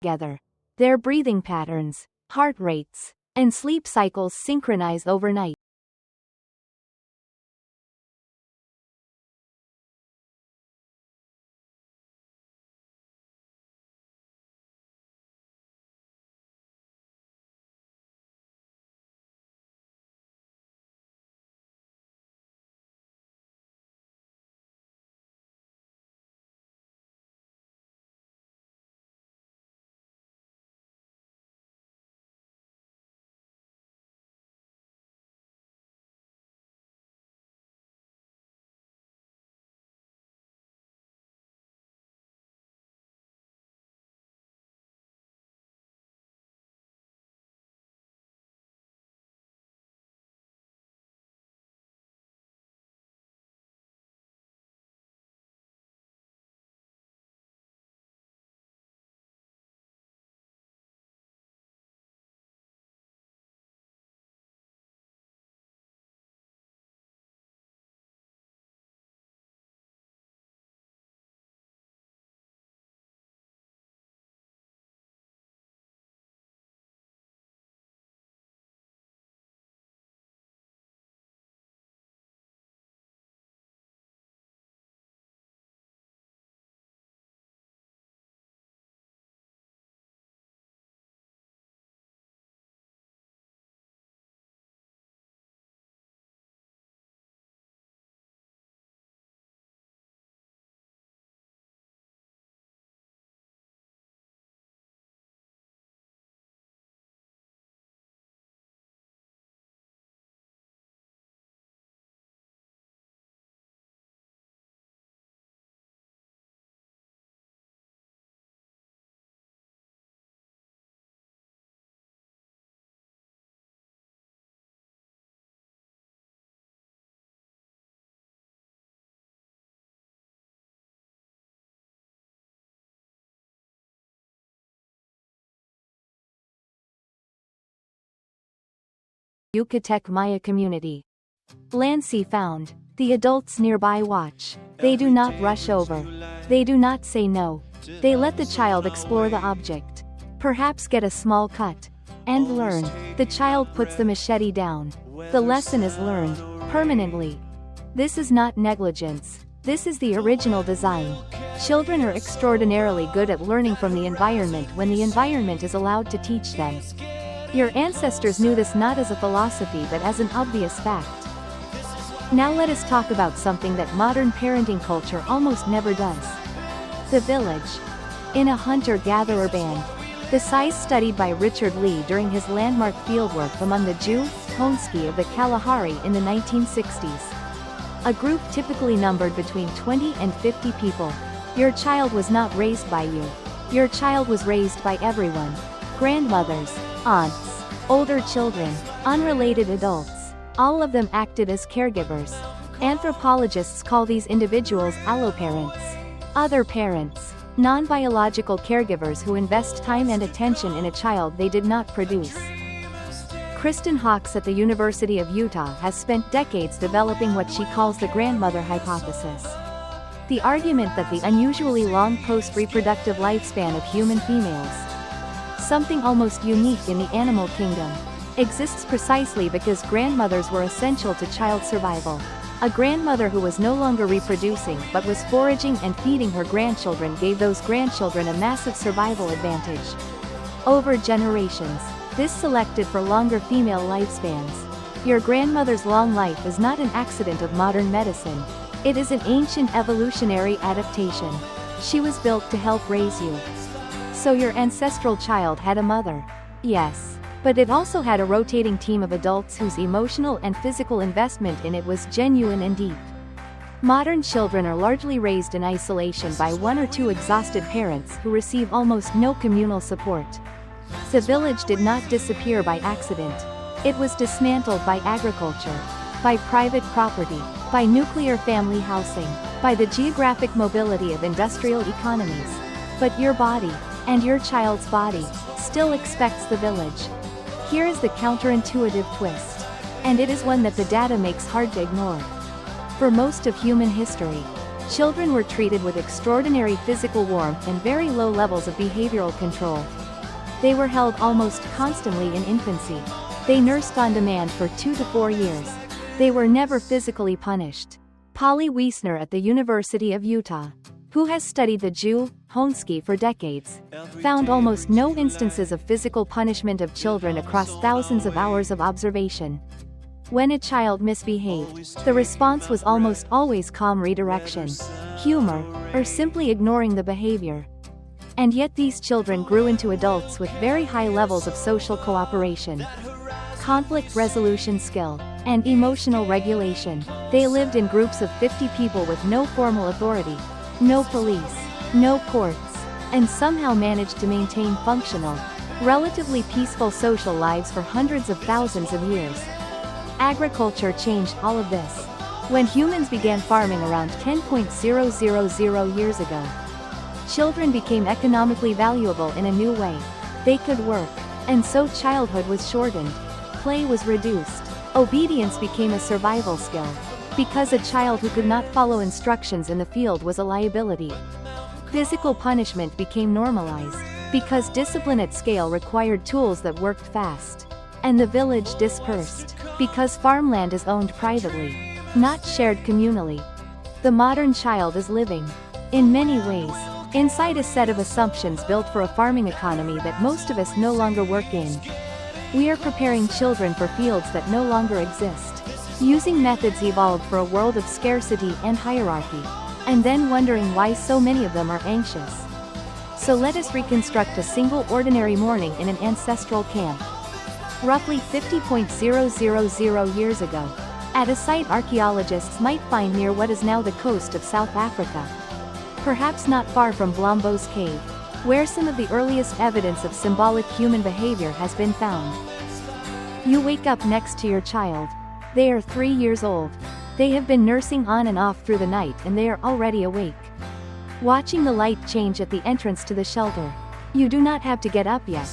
together. Their breathing patterns, heart rates, and sleep cycles synchronize overnight. Yucatec Maya community. Lancy found. The adults nearby watch. They do not rush over. They do not say no. They let the child explore the object. Perhaps get a small cut. And learn. The child puts the machete down. The lesson is learned. Permanently. This is not negligence. This is the original design. Children are extraordinarily good at learning from the environment when the environment is allowed to teach them. Your ancestors knew this not as a philosophy but as an obvious fact. Now let us talk about something that modern parenting culture almost never does. The village. In a hunter-gatherer band. The size studied by Richard Lee during his landmark fieldwork among the Jew, Honski of the Kalahari in the 1960s. A group typically numbered between 20 and 50 people. Your child was not raised by you. Your child was raised by everyone. Grandmothers, aunts, older children, unrelated adults. All of them acted as caregivers. Anthropologists call these individuals alloparents. Other parents. Non-biological caregivers who invest time and attention in a child they did not produce. Kristen Hawkes at the University of Utah has spent decades developing what she calls the grandmother hypothesis. The argument that the unusually long post-reproductive lifespan of human females, something almost unique in the animal kingdom, exists precisely because grandmothers were essential to child survival. A grandmother who was no longer reproducing but was foraging and feeding her grandchildren gave those grandchildren a massive survival advantage. Over generations, this selected for longer female lifespans. Your grandmother's long life is not an accident of modern medicine. It is an ancient evolutionary adaptation. She was built to help raise you. So your ancestral child had a mother. Yes. But it also had a rotating team of adults whose emotional and physical investment in it was genuine and deep. Modern children are largely raised in isolation by one or two exhausted parents who receive almost no communal support. The village did not disappear by accident. It was dismantled by agriculture, by private property, by nuclear family housing, by the geographic mobility of industrial economies. But your body, and your child's body, still expects the village. Here is the counterintuitive twist. And it is one that the data makes hard to ignore. For most of human history, Children were treated with extraordinary physical warmth and very low levels of behavioral control. They were held almost constantly in infancy. They nursed on demand for 2 to 4 years. They were never physically punished. Polly Wiesner at the University of Utah, who has studied the Jew, Honsky for decades, found almost no instances of physical punishment of children across thousands of hours of observation. When a child misbehaved, the response was almost always calm redirection, humor, or simply ignoring the behavior. And yet these children grew into adults with very high levels of social cooperation, conflict resolution skill, and emotional regulation. They lived in groups of 50 people with no formal authority, no police, no courts, and somehow managed to maintain functional, relatively peaceful social lives for hundreds of thousands of years. Agriculture changed all of this. When humans began farming around 10,000 years ago, children became economically valuable in a new way. They could work, and so childhood was shortened. Play was reduced. Obedience became a survival skill, because a child who could not follow instructions in the field was a liability. Physical punishment became normalized, because discipline at scale required tools that worked fast. And the village dispersed, because farmland is owned privately, not shared communally. The modern child is living, in many ways, inside a set of assumptions built for a farming economy that most of us no longer work in. We are preparing children for fields that no longer exist, using methods evolved for a world of scarcity and hierarchy, and then wondering why so many of them are anxious. So let us reconstruct a single ordinary morning in an ancestral camp. Roughly 50,000 years ago, at a site archaeologists might find near what is now the coast of South Africa. Perhaps not far from Blombos Cave, where some of the earliest evidence of symbolic human behavior has been found. You wake up next to your child. They are 3 years old. They have been nursing on and off through the night and they are already awake, watching the light change at the entrance to the shelter. You do not have to get up yet.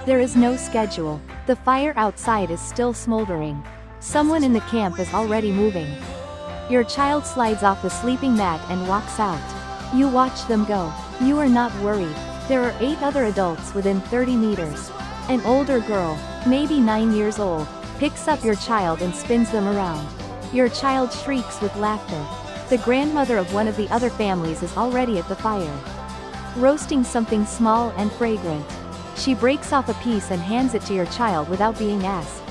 There is no schedule. The fire outside is still smoldering. Someone in the camp is already moving. Your child slides off the sleeping mat and walks out. You watch them go. You are not worried. There are 8 other adults within 30 meters. An older girl, maybe 9 years old, picks up your child and spins them around. Your child shrieks with laughter. The grandmother of one of the other families is already at the fire, roasting something small and fragrant. She breaks off a piece and hands it to your child without being asked.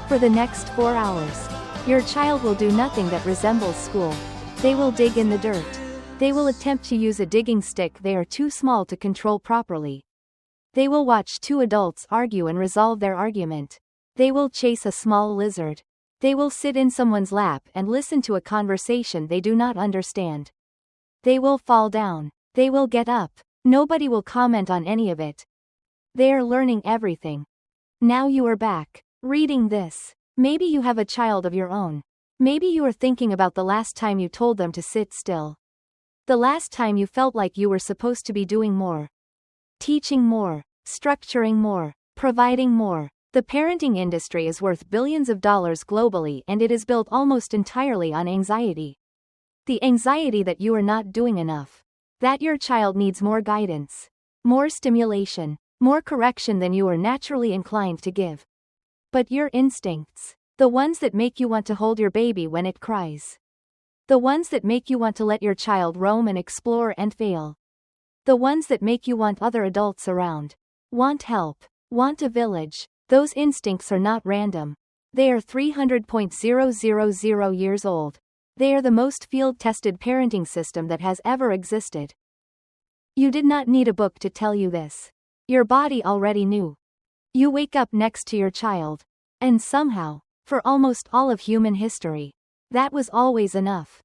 For the next 4 hours, your child will do nothing that resembles school. They will dig in the dirt. They will attempt to use a digging stick they are too small to control properly. They will watch 2 adults argue and resolve their argument. They will chase a small lizard. They will sit in someone's lap and listen to a conversation they do not understand. They will fall down. They will get up. Nobody will comment on any of it. They are learning everything. Now you are back, reading this. Maybe you have a child of your own. Maybe you are thinking about the last time you told them to sit still. The last time you felt like you were supposed to be doing more. Teaching more. Structuring more. Providing more. The parenting industry is worth billions of dollars globally and it is built almost entirely on anxiety. The anxiety that you are not doing enough. That your child needs more guidance. More stimulation. More correction than you are naturally inclined to give. But your instincts. The ones that make you want to hold your baby when it cries. The ones that make you want to let your child roam and explore and fail. The ones that make you want other adults around. Want help. Want a village. Those instincts are not random. They are 300,000 years old. They are the most field-tested parenting system that has ever existed. You did not need a book to tell you this. Your body already knew. You wake up next to your child. And somehow, for almost all of human history, that was always enough.